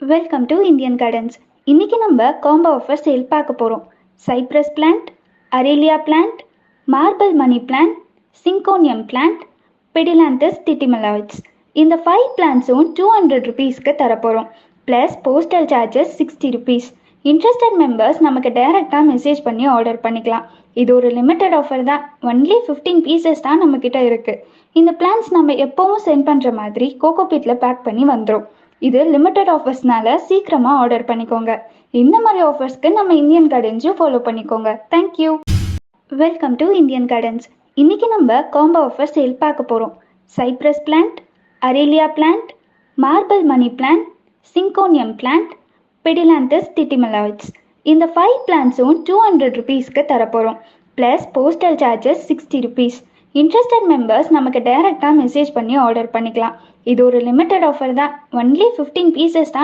Welcome to Indian gardens. இன்னைக்கு நம்ம combo offer sale பார்க்க போகிறோம். Cypress plant, aralia plant, marble money plant, syngonium plant, pedilanthus tithymaloides. இந்த 5 பிளான்ட்ஸும் 200 ருபீஸ்க்கு தரப்போகிறோம். Plus postal charges 60 rupees. Interested members நமக்கு டைரெக்டாக மெசேஜ் பண்ணி ஆர்டர் பண்ணிக்கலாம். இது ஒரு லிமிட்டட் ஆஃபர் தான். ஒன்லி 15 பீசஸ் தான் நம்மக்கிட்ட இருக்குது. இந்த பிளான்ஸ் நம்ம எப்போவும் சென்ட் பண்ணுற மாதிரி கோகோபீட்டில் பேக் பண்ணி வந்துடும். இது லிமிட்டட் ஆஃபர்ஸ்னால சீக்கிரமா ஆர்டர் பண்ணிக்கோங்க. இந்த மாதிரி ஆஃபர்ஸ்க்கு நம்ம இந்தியன் கார்டன்ஸும் ஃபாலோ பண்ணிக்கோங்க. Thank you. Welcome to Indian gardens. இன்னைக்கு நம்ம காம்போ ஆஃபர் சேல் பார்க்க போகிறோம். Cypress plant, aralia plant, marble money plant, syngonium plant, pedilanthus tithymaloides. இந்த 5 பிளான்ட்ஸும் 200 ருபீஸ்க்கு தரப்போகிறோம். Plus postal charges 60 rupees. Interested members நமக்கு டைரெக்டாக மெசேஜ் பண்ணி ஆர்டர் பண்ணிக்கலாம். இது ஒரு லிமிட்டட் ஆஃபர் தான். ஒன்லி 15 பீசஸ் தான்